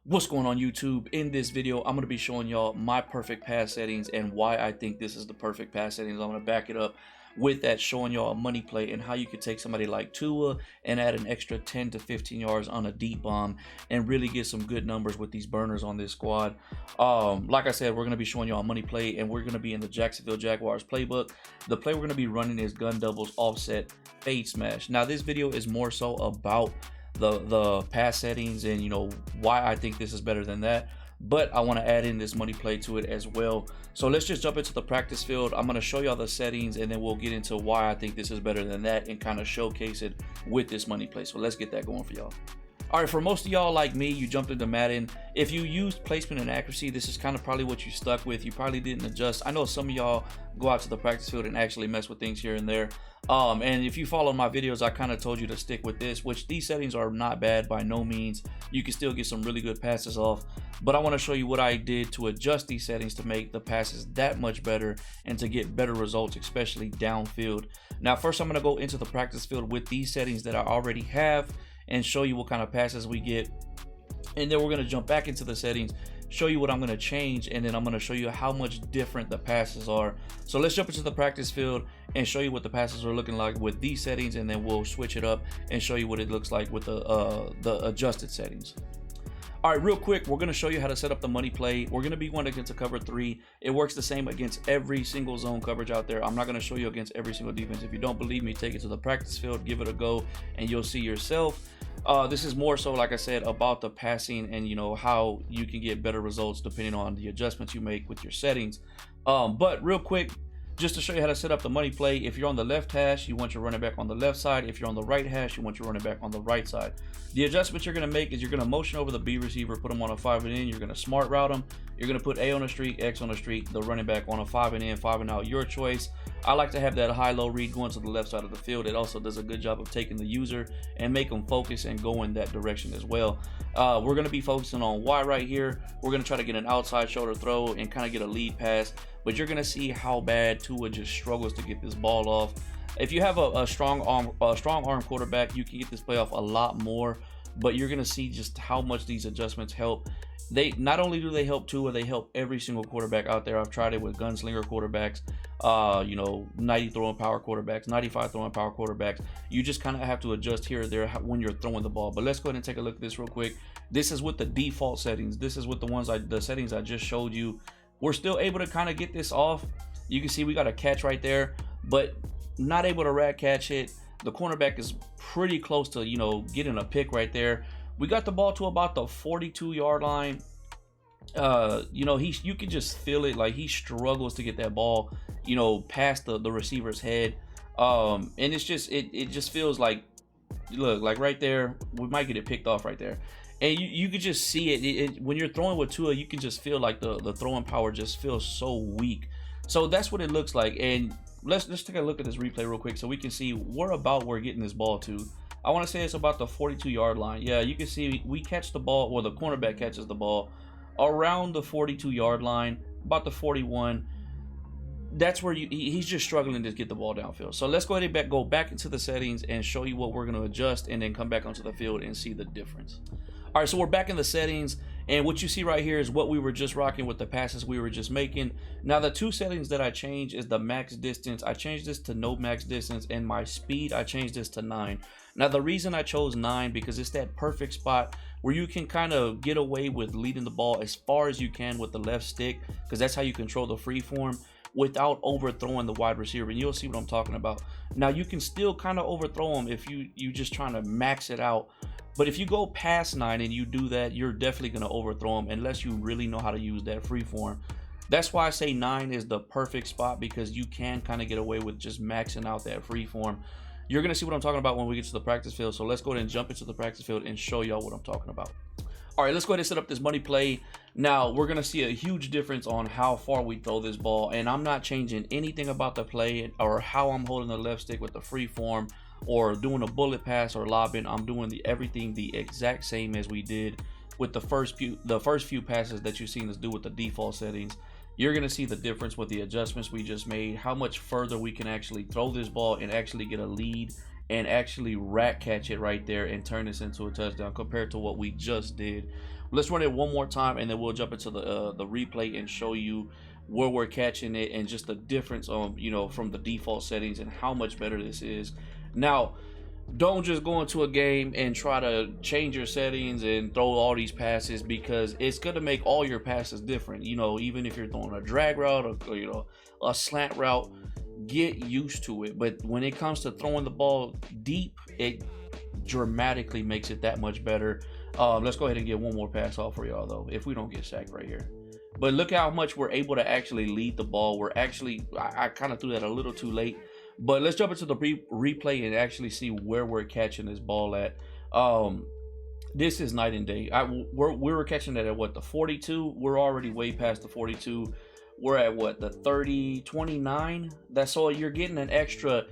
What's going on YouTube? In this video, I'm going to be showing y'all my perfect pass settings and why I think this is the perfect pass settings. I'm going to back it up with that, showing y'all a money play and how you could take somebody like Tua and add an extra 10 to 15 yards on a deep bomb and really get some good numbers with these burners on this squad. Like I said, we're going to be showing y'all a money play and we're going to be in the Jacksonville Jaguars playbook. The play we're going to be running is gun doubles, offset, fade smash. Now this video is more so about the pass settings and why I think this is better than that, but I want to add in this money play to it as well. So let's just jump into the practice field. I'm going to show y'all the settings and then we'll get into why I think this is better than that and kind of showcase it with this money play. So let's get that going for y'all. All right, for most of y'all like me, you jumped into Madden. If you used placement and accuracy, this is kind of probably what you stuck with. You probably didn't adjust. I know some of y'all go out to the practice field and actually mess with things here and there. And if you follow my videos, I kind of told you to stick with this, which these settings are not bad by no means. You can still get some really good passes off, but I want to show you what I did to adjust these settings to make the passes that much better and to get better results, especially downfield. Now, first I'm going to go into the practice field with these settings that I already have and show you what kind of passes we get, and then we're going to jump back into the settings, show you what I'm going to change, and then I'm going to show you how much different the passes are. So let's jump into the practice field and show you what the passes are looking like with these settings, and then we'll switch it up and show you what it looks like with the adjusted settings. All right, real quick, we're going to show you how to set up the money play. We're going to be going against a cover 3. It works the same against every single zone coverage out there. I'm not going to show you against every single defense. If you don't believe me, take it to the practice field, give it a go, and you'll see yourself. This is more so, like I said, about the passing and how you can get better results depending on the adjustments you make with your settings. But real quick, just to show you how to set up the money play, if you're on the left hash, you want your running back on the left side. If you're on the right hash, you want your running back on the right side. The adjustments you're going to make is you're going to motion over the B receiver, put them on a 5 and in. You're going to smart route them. You're going to put A on the streak, X on the streak, the running back on a 5 and in, 5 and out, your choice. I like to have that high-low read going to the left side of the field. It also does a good job of taking the user and make them focus and go in that direction as well. We're going to be focusing on Y right here. We're going to try to get an outside shoulder throw and kind of get a lead pass, but you're going to see how bad Tua just struggles to get this ball off. If you have a strong arm quarterback, you can get this play off a lot more, but you're going to see just how much these adjustments help. They not only do they help Tua, they help every single quarterback out there. I've tried it with gunslinger quarterbacks, 90 throwing power quarterbacks, 95 throwing power quarterbacks. You just kind of have to adjust here or there when you're throwing the ball. But let's go ahead and take a look at this real quick. This is with the default settings. This is with the settings I just showed you. We're still able to kind of get this off. You can see we got a catch right there, but not able to rat catch it. The cornerback is pretty close to getting a pick right there. We got the ball to about the 42-yard line. You can just feel it, like he struggles to get that ball past the receiver's head. And it's just it just feels like, look, like right there, we might get it picked off right there. And you could just see it when you're throwing with Tua. You can just feel like the throwing power just feels so weak. So that's what it looks like. And let's take a look at this replay real quick so we can see where we're getting this ball to. I want to say it's about the 42-yard line. Yeah, you can see we catch the ball, or the cornerback catches the ball around the 42-yard line, about the 41. That's where he's just struggling to get the ball downfield. So let's go ahead and go back into the settings and show you what we're going to adjust, and then come back onto the field and see the difference. All right, so we're back in the settings, and what you see right here is what we were just rocking with the passes we were just making. Now, the two settings that I changed is the max distance. I changed this to no max distance, and my speed, I changed this to 9. Now, the reason I chose 9 because it's that perfect spot where you can kind of get away with leading the ball as far as you can with the left stick, because that's how you control the free form without overthrowing the wide receiver, and you'll see what I'm talking about. Now, you can still kind of overthrow them if you just trying to max it out. But if you go past 9 and you do that, you're definitely going to overthrow them unless you really know how to use that free form. That's why I say 9 is the perfect spot, because you can kind of get away with just maxing out that free form. You're going to see what I'm talking about when we get to the practice field. So let's go ahead and jump into the practice field and show y'all what I'm talking about. All right, let's go ahead and set up this money play. Now, we're going to see a huge difference on how far we throw this ball. And I'm not changing anything about the play or how I'm holding the left stick with the free form or doing a bullet pass or lobbing. I'm doing everything the exact same as we did with the first few passes that you've seen us do with the default settings. You're going to see the difference with the adjustments we just made, how much further we can actually throw this ball and actually get a lead and actually rat catch it right there and turn this into a touchdown compared to what we just did. let's run it one more time, and then we'll jump into the replay and show you where we're catching it and just the difference on, you know, from the default settings and how much better this is. Now, don't just go into a game and try to change your settings and throw all these passes, because it's going to make all your passes different. You know, even if you're throwing a drag route or you know, a slant route, get used to it. But when it comes to throwing the ball deep, it dramatically makes it that much better. Let's go ahead and get one more pass off for y'all, though, if we don't get sacked right here. But look how much we're able to actually lead the ball. We're actually, I kind of threw that a little too late. But let's jump into the replay and actually see where we're catching this ball at. This is night and day. We were catching it at what, the 42? We're already way past the 42. We're at what, the 29? That's all. You're getting an extra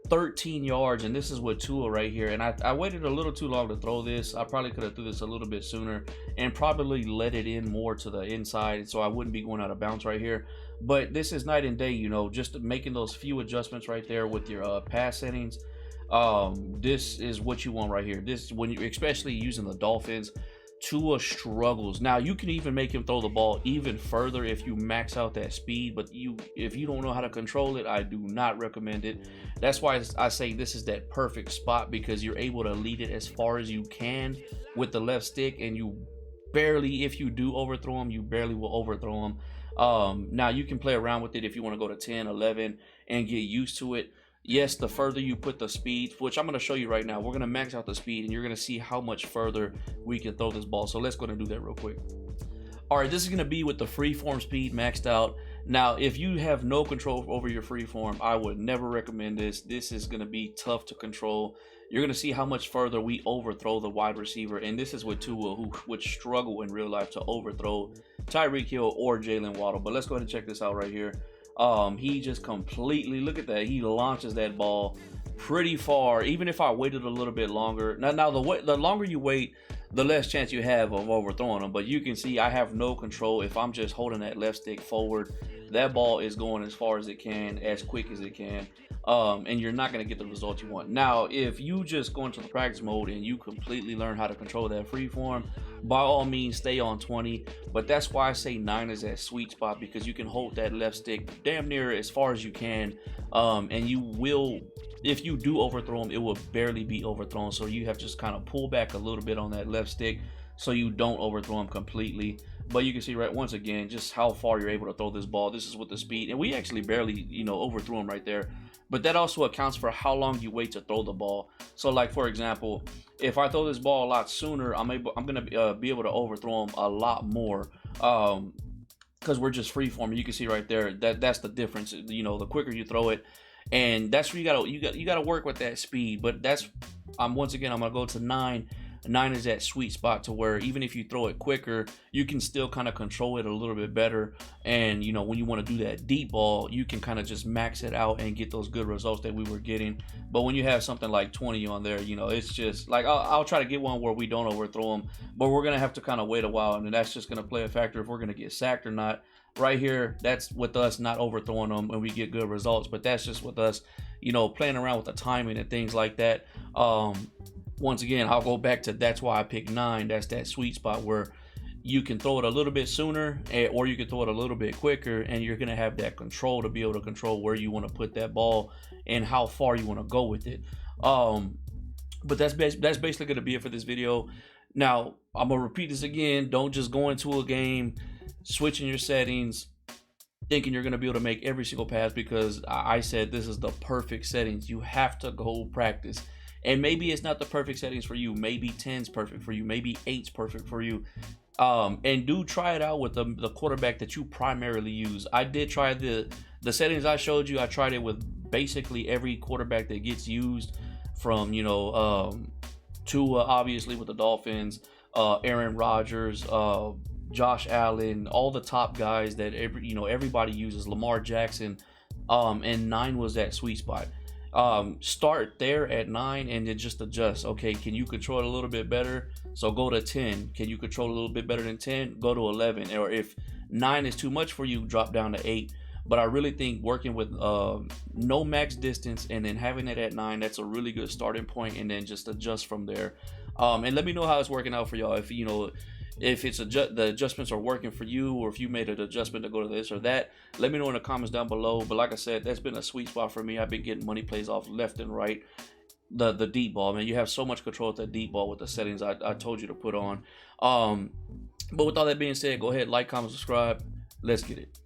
13 yards, and this is with Tua right here. And I waited a little too long to throw this. I probably could have threw this a little bit sooner and probably let it in more to the inside, so I wouldn't be going out of bounds right here. But this is night and day, you know, just making those few adjustments right there with your pass settings. This is what you want right here. This, when you, especially using the Dolphins, Tua struggles. Now, you can even make him throw the ball even further if you max out that speed, but if you don't know how to control it, I do not recommend it. That's why I say this is that perfect spot, because you're able to lead it as far as you can with the left stick, and you barely, if you do overthrow him, you barely will overthrow him. Now you can play around with it if you want to go to 10, 11 and get used to it. Yes, the further you put the speed, which I'm going to show you right now, we're going to max out the speed, and you're going to see how much further we can throw this ball. So let's go and do that real quick. All right, this is going to be with the freeform speed maxed out. Now, if you have no control over your freeform, I would never recommend this. This is going to be tough to control. You're going to see how much further we overthrow the wide receiver. And this is with Tua, who would struggle in real life to overthrow Tyreek Hill or Jalen Waddle. But let's go ahead and check this out right here. He just completely, look at that. He launches that ball pretty far. Even if I waited a little bit longer. Now the longer you wait, the less chance you have of overthrowing him. But you can see I have no control. If I'm just holding that left stick forward, that ball is going as far as it can, as quick as it can. And you're not going to get the result you want. Now, if you just go into the practice mode and you completely learn how to control that free form, by all means, stay on 20. But that's why I say 9 is that sweet spot, because you can hold that left stick damn near as far as you can. And you will, if you do overthrow him, it will barely be overthrown. So you have to just kind of pull back a little bit on that left stick so you don't overthrow him completely. But you can see right once again just how far you're able to throw this ball. This is with the speed, and we actually barely, you know, overthrew him right there. But that also accounts for how long you wait to throw the ball. So, like for example, if I throw this ball a lot sooner, I'm gonna be able to overthrow him a lot more, because we're just free forming. You can see right there that's the difference. You know, the quicker you throw it, and that's where you gotta work with that speed. But that's once again I'm gonna go to 9. 9 is that sweet spot to where even if you throw it quicker, you can still kind of control it a little bit better. And, you know, when you want to do that deep ball, you can kind of just max it out and get those good results that we were getting. But when you have something like 20 on there, you know, it's just like I'll try to get one where we don't overthrow them, but we're going to have to kind of wait a while. And that's just going to play a factor if we're going to get sacked or not. Right here, that's with us not overthrowing them and we get good results. But that's just with us, you know, playing around with the timing and things like that. Once again, I'll go back to that's why I picked 9. That's that sweet spot where you can throw it a little bit sooner, or you can throw it a little bit quicker, and you're going to have that control to be able to control where you want to put that ball and how far you want to go with it. But that's basically going to be it for this video. Now, I'm going to repeat this again. Don't just go into a game, switching your settings, thinking you're going to be able to make every single pass, because I said this is the perfect settings. You have to go practice. And maybe it's not the perfect settings for you. Maybe 10's perfect for you. Maybe 8's perfect for you. And do try it out with the quarterback that you primarily use. I did try the settings I showed you. I tried it with basically every quarterback that gets used, from, you know, Tua, obviously, with the Dolphins, Aaron Rodgers, Josh Allen, all the top guys that everybody uses, Lamar Jackson, and 9 was that sweet spot. Start there at 9 and then just adjust. Okay, can you control it a little bit better? So go to 10. Can you control it a little bit better than 10? Go to 11. Or if 9 is too much for you, drop down to 8. But I really think working with no max distance and then having it at 9, that's a really good starting point, and then just adjust from there. And let me know how it's working out for y'all. If you know, If it's the adjustments are working for you, or if you made an adjustment to go to this or that, let me know in the comments down below. But like I said, that's been a sweet spot for me. I've been getting money plays off left and right. The deep ball, man, you have so much control with that deep ball with the settings I told you to put on. But with all that being said, go ahead, like, comment, subscribe. Let's get it.